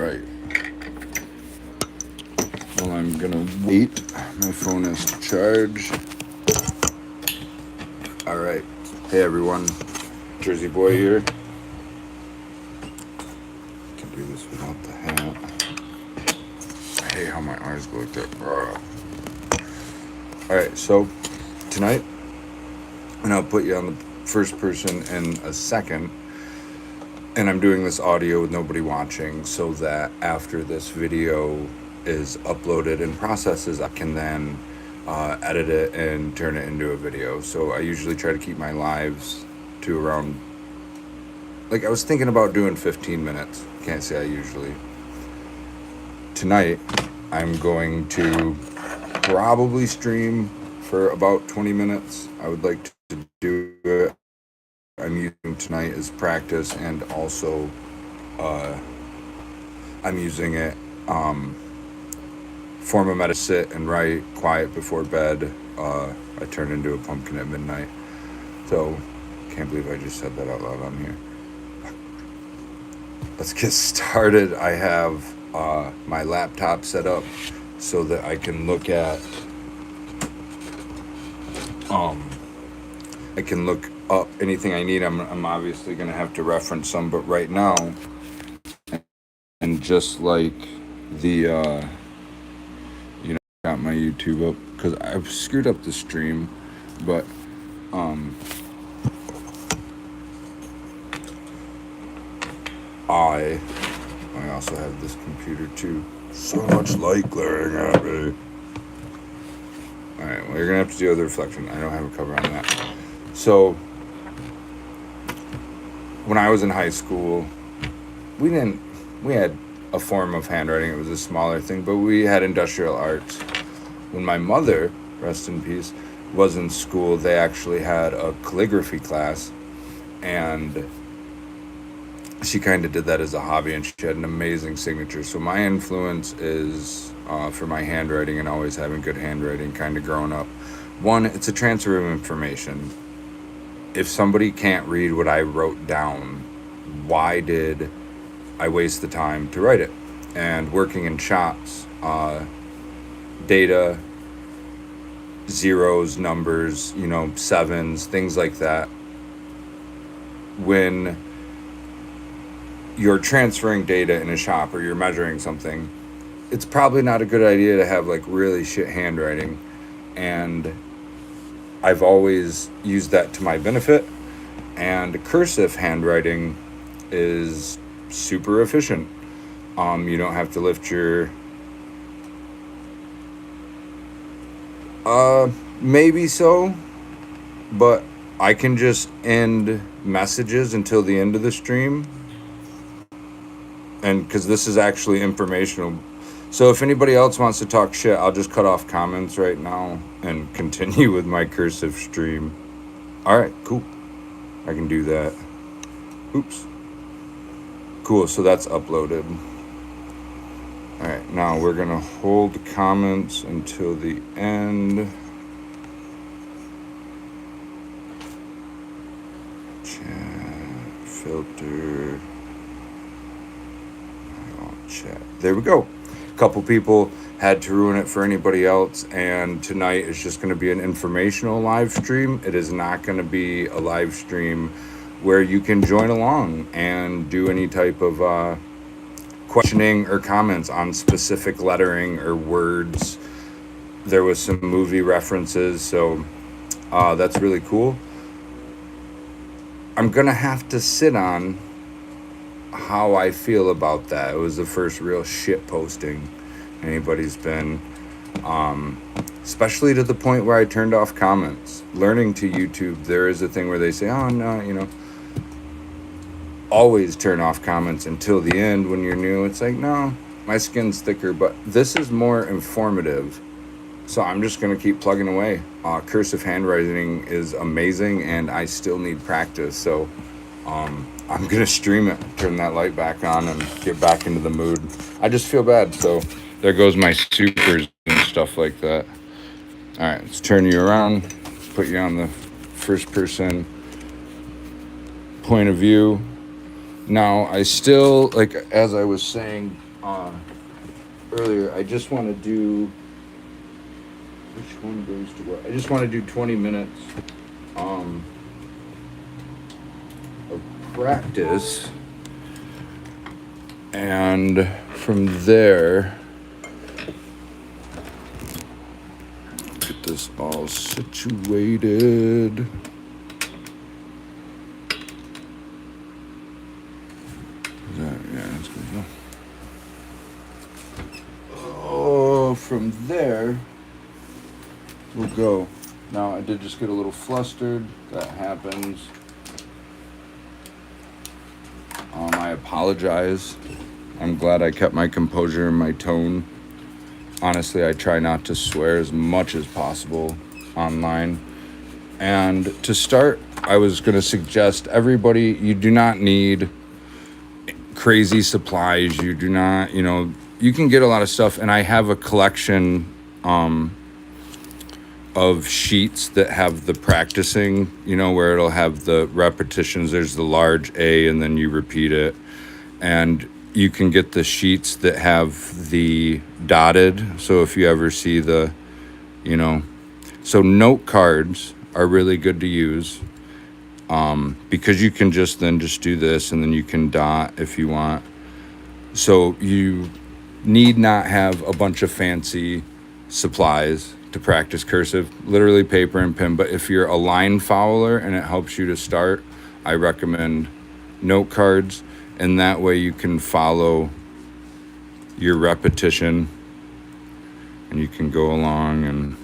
right. Well, I'm gonna wait. My phone is charged. All right. Hey everyone, Jersey Boy here. Can do this without the hat. I hate how my eyes go like that. All right. So tonight, and I'll put you on the first person in a second. And I'm doing this audio with nobody watching so that after this video is uploaded and processes, I can then edit it and turn it into a video. So I usually try to keep my lives to around, like I was thinking about doing 15 minutes. Can't say I usually. Tonight, I'm going to probably stream for about 20 minutes. I would like to do it. I'm using tonight as practice, and also I'm using it form of medicine, sit and write quiet before bed. I turn into a pumpkin at midnight. So can't believe I just said that out loud on here. Let's get started. I have my laptop set up so that I can look at I can look up anything I need. I'm obviously going to have to reference some, but right now, and just like the, got my YouTube up, because I've screwed up the stream, but, I also have this computer too. So much light glaring at me. Alright, well, you're going to have to deal with the reflection. I don't have a cover on that. So, when I was in high school, we had a form of handwriting. It was a smaller thing, but we had industrial arts. When my mother, rest in peace, was in school, they actually had a calligraphy class, and she kind of did that as a hobby, and she had an amazing signature. So my influence is for my handwriting and always having good handwriting, kind of growing up. One, it's a transfer of information. If somebody can't read what I wrote down, why did I waste the time to write it? And working in shops, data, zeros, numbers, sevens, things like that. When you're transferring data in a shop or you're measuring something, it's probably not a good idea to have like really shit handwriting. And I've always used that to my benefit, and cursive handwriting is super efficient. You don't have to lift your maybe so, but I can just end messages until the end of the stream, and because this is actually informational. So if anybody else wants to talk shit, I'll just cut off comments right now and continue with my cursive stream. Alright, cool. I can do that. Oops. Cool, so that's uploaded. Alright, now we're gonna hold comments until the end. Chat, filter. Chat. There we go. Couple people had to ruin it for anybody else, and tonight is just going to be an informational live stream. It is not going to be a live stream where you can join along and do any type of questioning or comments on specific lettering or words. There was some movie references, so that's really cool. I'm going to have to sit on how I feel about that. It was the first real shit posting anybody's been, especially to the point where I turned off comments. Learning to YouTube, there is a thing where they say, oh no, always turn off comments until the end when you're new. It's like, no, my skin's thicker, but this is more informative, so I'm just going to keep plugging away. Cursive handwriting is amazing, and I still need practice, so I'm going to stream it, turn that light back on, and get back into the mood. I just feel bad, so there goes my supers and stuff like that. All right, let's turn you around, put you on the first person point of view. Now, I still, like, as I was saying uh, earlier, I just want to do, which one goes to what? I just want to do 20 minutes um, of practice. And from there, get this all situated. Yeah, that's good. Oh, from there, we'll go. Now, I did just get a little flustered. That happens. I apologize. I'm glad I kept my composure and my tone. Honestly, I try not to swear as much as possible online. And to start, I was going to suggest everybody, you do not need crazy supplies. You do not, you can get a lot of stuff. And I have a collection of sheets that have the practicing, where it'll have the repetitions. There's the large A and then you repeat it. And you can get the sheets that have the dotted. So if you ever see the, so note cards are really good to use because you can just do this and then you can dot if you want. So you need not have a bunch of fancy supplies to practice cursive, literally paper and pen. But if you're a line follower and it helps you to start, I recommend note cards. And that way you can follow your repetition and you can go along.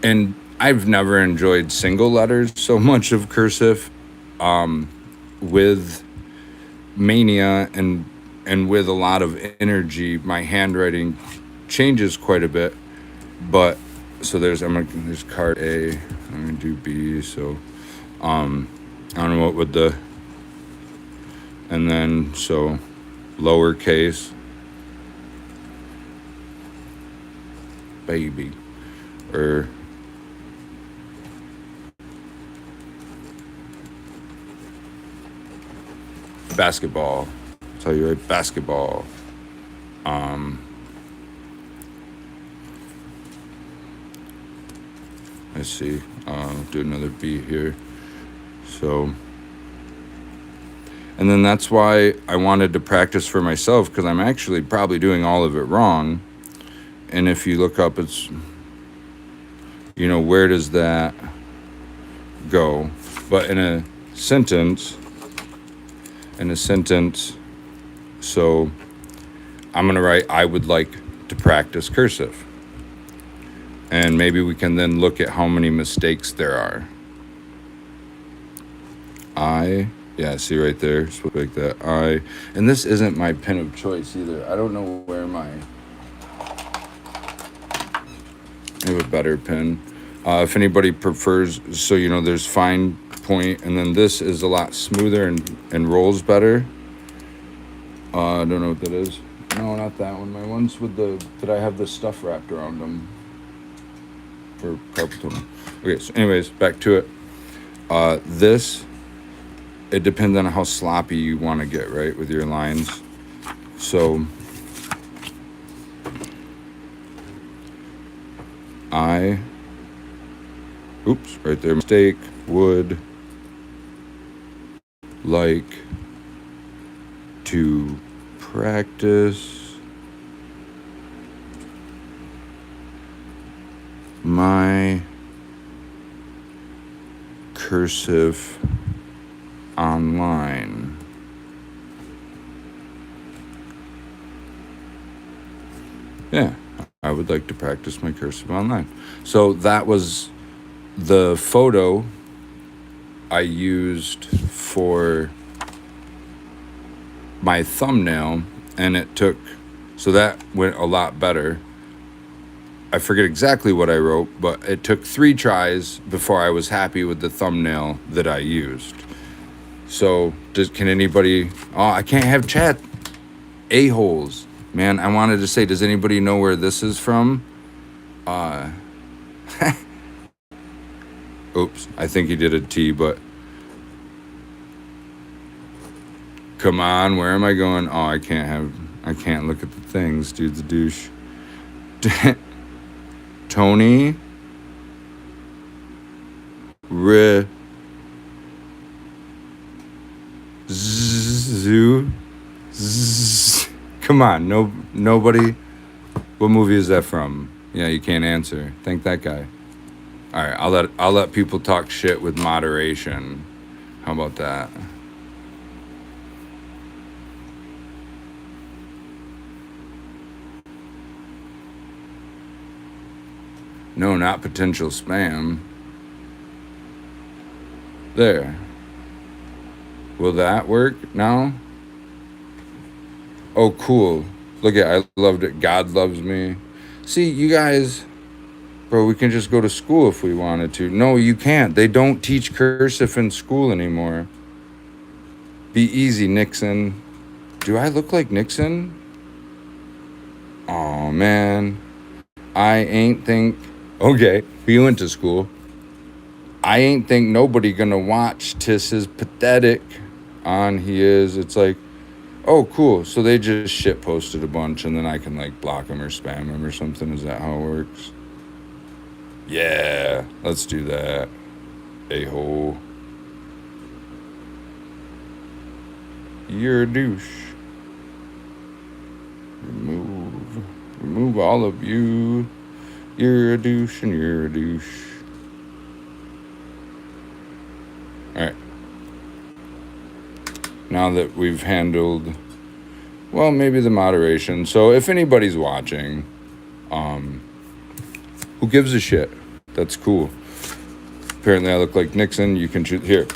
And I've never enjoyed single letters so much of cursive. With mania and with a lot of energy, my handwriting changes quite a bit. But so there's card A, I'm gonna do B. So I don't know what would the, and then so lowercase baby or basketball. I'll tell you right, basketball. Let's see. Do another B here. So, and then that's why I wanted to practice for myself, because I'm actually probably doing all of it wrong. And if you look up, it's, where does that go? But in a sentence, so I'm going to write, I would like to practice cursive. And maybe we can then look at how many mistakes there are. See right there, like that, and this isn't my pen of choice either. I don't know where I have a better pen. If anybody prefers, so there's fine point, and then this is a lot smoother and rolls better. I don't know what that is. No, not that one. My ones with that I have the stuff wrapped around them for carpal tunnel. Okay, so anyways, back to it. This, it depends on how sloppy you want to get, right, with your lines. So right there, mistake, would like to practice my cursive online. Yeah, I would like to practice my cursive online. So that was the photo I used for my thumbnail, and so that went a lot better. I forget exactly what I wrote, but it took 3 tries before I was happy with the thumbnail that I used. So can anybody, I can't have chat, a-holes. Man, I wanted to say, does anybody know where this is from? Oops, I think he did a T, but Come on, where am I going? Oh, I can't look at the things. Dude's a douche. Tony Re Zoo. Come on, nobody. What movie is that from? Yeah, you can't answer. Thank that guy. All right, I'll let people talk shit with moderation. How about that? No, not potential spam. There. Will that work now? Oh, cool. Look at, I loved it. God loves me. See, you guys, bro, we can just go to school if we wanted to. No, you can't. They don't teach cursive in school anymore. Be easy, Nixon. Do I look like Nixon? Oh, man. I ain't think. Okay, he went to school. I ain't think nobody gonna watch Tis is pathetic on he is. It's like, oh, cool. So they just shit posted a bunch and then I can like block them or spam them or something. Is that how it works? Yeah, let's do that. A-hole. You're a douche. Remove all of you. You're a douche and you're a douche. Alright. Now that we've handled, well, maybe the moderation. So if anybody's watching, who gives a shit? That's cool. Apparently I look like Nixon. You can choose. Here,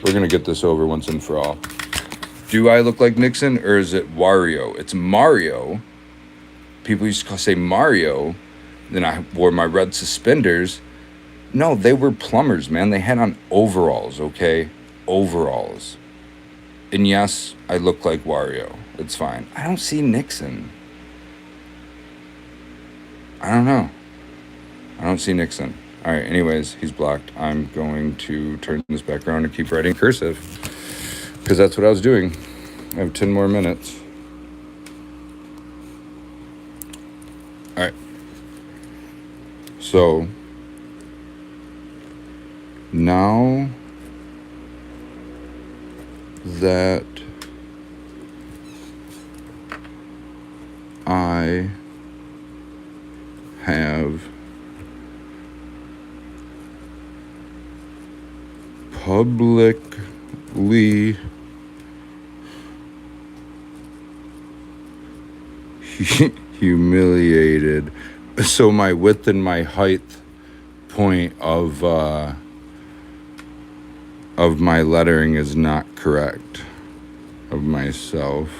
we're going to get this over once and for all. Do I look like Nixon or is it Wario? It's Mario. People used to say Mario. Then I wore my red suspenders. No, they were plumbers, man. They had on overalls, okay? Overalls. And yes, I look like Wario. It's fine. I don't see Nixon. I don't know. I don't see Nixon. All right, anyways, he's blocked. I'm going to turn this back around and keep writing cursive because that's what I was doing. I have 10 more minutes. All right. So now that I have publicly humiliated. So my width and my height point of my lettering is not correct of myself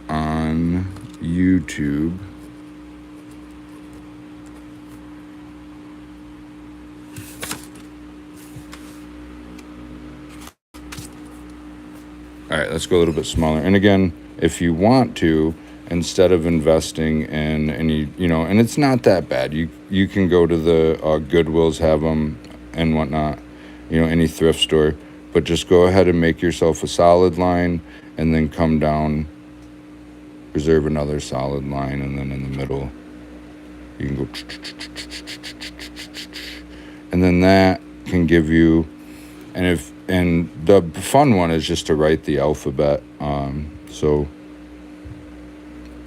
on YouTube. All right, let's go a little bit smaller. And again, if you want to, instead of investing in any, and it's not that bad. You can go to the Goodwills, have them and whatnot, any thrift store. But just go ahead and make yourself a solid line and then come down, reserve another solid line, and then in the middle, you can go. And then that can give you, and the fun one is just to write the alphabet. So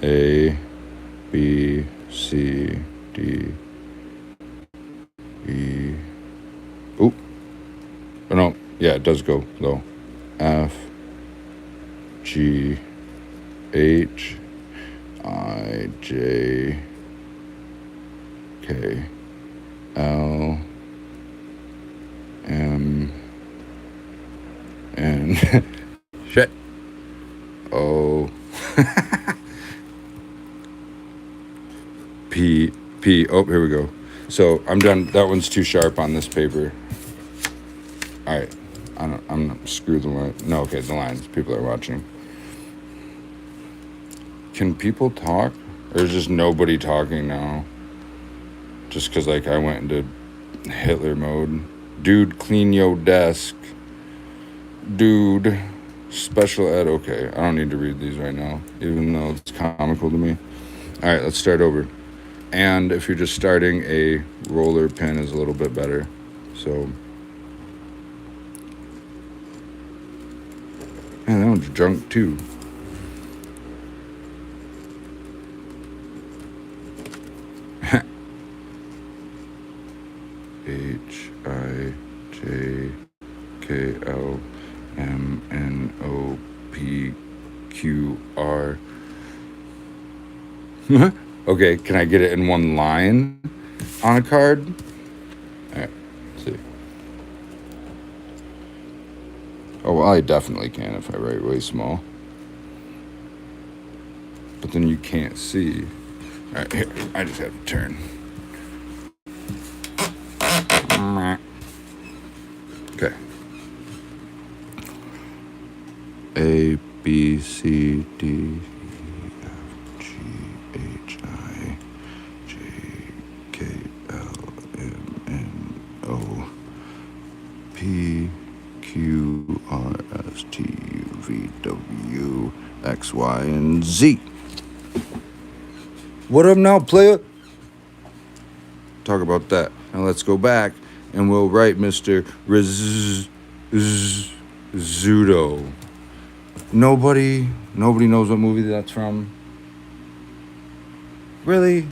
A, B, C, D, E. Oh, no, yeah, it does go though. F, G, H, I, J, K, L, M, N. Shit. O. P. Oh, here we go. So I'm done. That one's too sharp on this paper. All right. I'm not screw the line. No, okay, the lines. People are watching. Can people talk? Or is just nobody talking now? Just because, I went into Hitler mode. Dude, clean your desk. dude, special ed. Okay, I don't need to read these right now, even though it's comical to me. All right, let's start over. And if you're just starting, a roller pin is a little bit better. So, man, that one's junk too. HIJKLMNOPQR. Okay, can I get it in one line on a card? All right, let's see. Oh, well, I definitely can if I write way small. But then you can't see. All right, here, I just have to turn. Okay. A, B, C, D, E, F, G, H, I, J, K, L, M, N, O, P, Q, R, S, T, U, V, W, X, Y, and Z. What up now, player? Talk about that. Now let's go back and we'll write Mr. Rizzuto. Nobody knows what movie that's from. Really?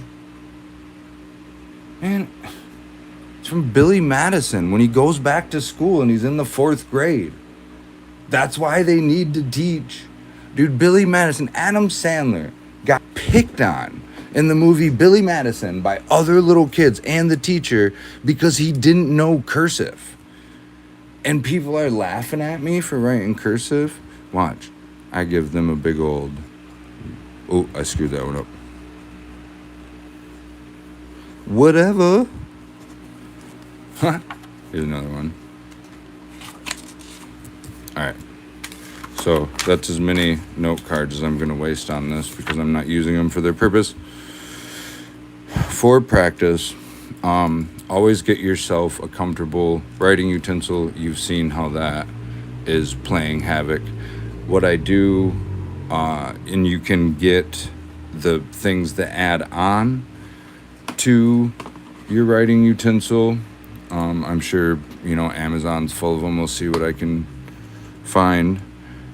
Man, it's from Billy Madison when he goes back to school and he's in the 4th grade. That's why they need to teach. Dude, Billy Madison, Adam Sandler got picked on in the movie Billy Madison by other little kids and the teacher because he didn't know cursive. And people are laughing at me for writing cursive. Watch. I give them a big old... Oh, I screwed that one up. Whatever. Here's another one. All right. So that's as many note cards as I'm going to waste on this because I'm not using them for their purpose. For practice, always get yourself a comfortable writing utensil. You've seen how that is playing havoc. What I do, and you can get the things that add on to your writing utensil. I'm sure, Amazon's full of them. We'll see what I can find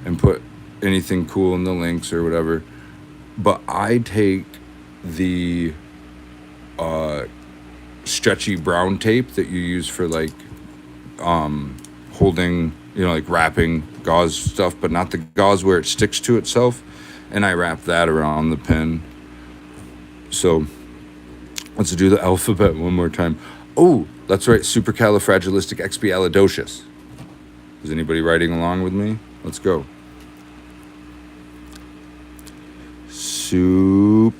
and put anything cool in the links or whatever. But I take the stretchy brown tape that you use for holding, wrapping gauze stuff, but not the gauze where it sticks to itself, and I wrap that around the pin. So let's do the alphabet one more time. Oh, that's right, supercalifragilisticexpialidocious. Is anybody writing along with me? Let's go. Supercalifragilistic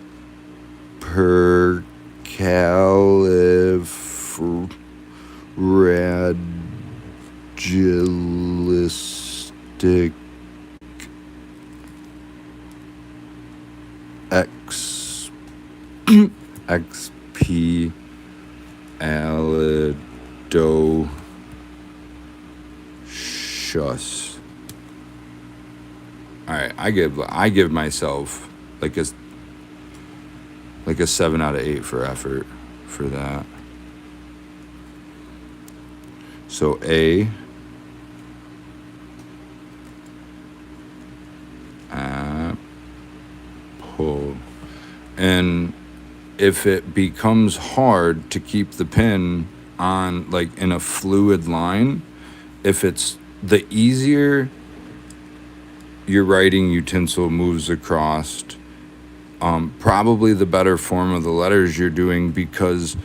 expialidocious. All right, I give myself like a 7 out of 8 for effort for that. So A, apple. And if it becomes hard to keep the pen on in a fluid line, if it's the easier your writing utensil moves across, probably the better form of the letters you're doing, because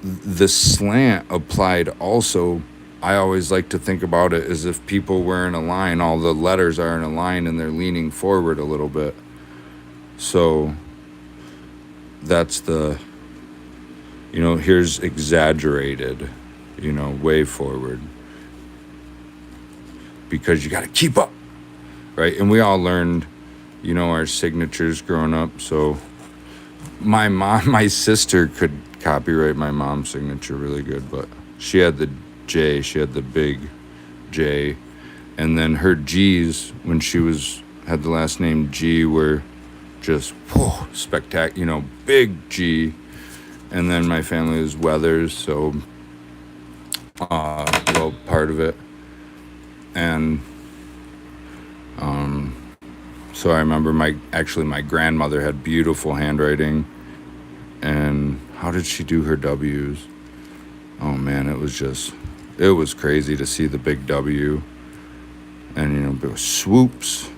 the slant applied also, I always like to think about it as if people were in a line, all the letters are in a line and they're leaning forward a little bit. So that's the, here's exaggerated, way forward, because you got to keep up, right? And we all learned, our signatures growing up. So my sister could copyright my mom's signature really good, but she had the J, she had the big J, And then her G's, when she had the last name G, were just spectacular, big G. And then my family is Weathers, so part of it. And so I remember my grandmother had beautiful handwriting. And how did she do her W's? Oh man, it was crazy to see the big W. And it was swoops.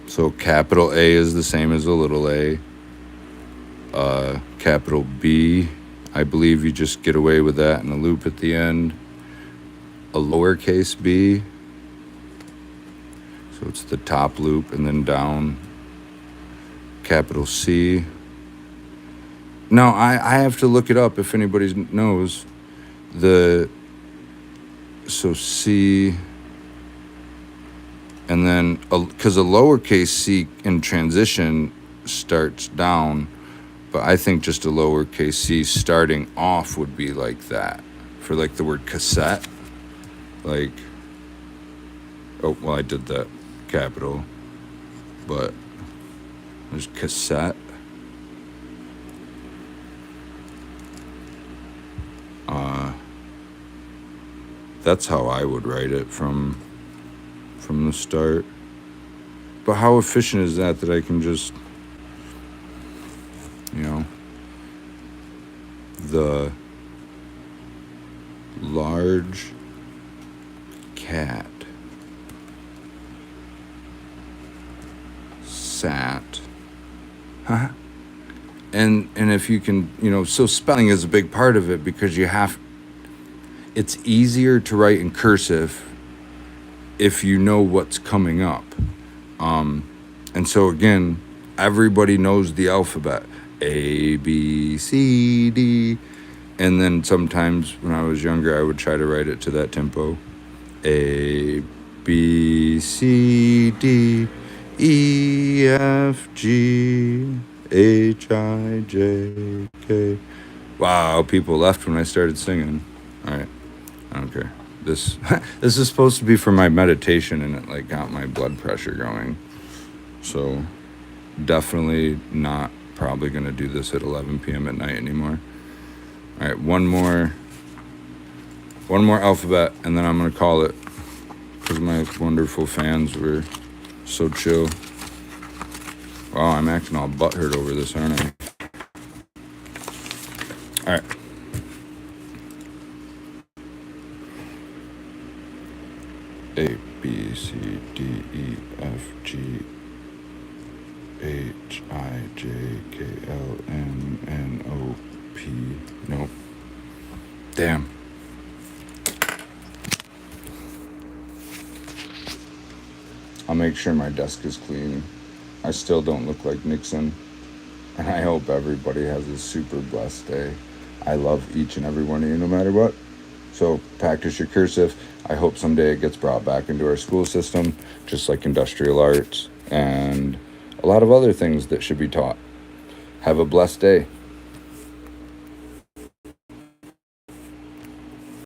So capital A is the same as a little a. Capital B, I believe you just get away with that and a loop at the end. A lowercase b, so it's the top loop and then down. Capital C. Now, I have to look it up if anybody knows. So C, and then, because a lowercase c in transition starts down, but I think just a lowercase c starting off would be like that. For like the word cassette. Like, I did that capital, but there's cassette. That's how I would write it from the start. But how efficient is that I can just, the large cat sat. And if you can, so spelling is a big part of it because it's easier to write in cursive if you know what's coming up. And so again, everybody knows the alphabet. A, B, C, D. And then sometimes when I was younger, I would try to write it to that tempo. A, B, C, D, E, F, G, H, I, J, K. Wow, people left when I started singing. All right, I don't care. This is supposed to be for my meditation, and it got my blood pressure going. So definitely not probably gonna do this at 11 p.m. at night anymore. All right, one more alphabet, and then I'm gonna call it because my wonderful fans were so chill. Wow, I'm acting all butthurt over this, aren't I? All right. A, B, C, D, E, F, G, H, I, J, K, L, M, N, O, P. Nope. Damn. I'll make sure my desk is clean. I still don't look like Nixon. And I hope everybody has a super blessed day. I love each and every one of you no matter what. So practice your cursive. I hope someday it gets brought back into our school system, just like industrial arts and a lot of other things that should be taught. Have a blessed day.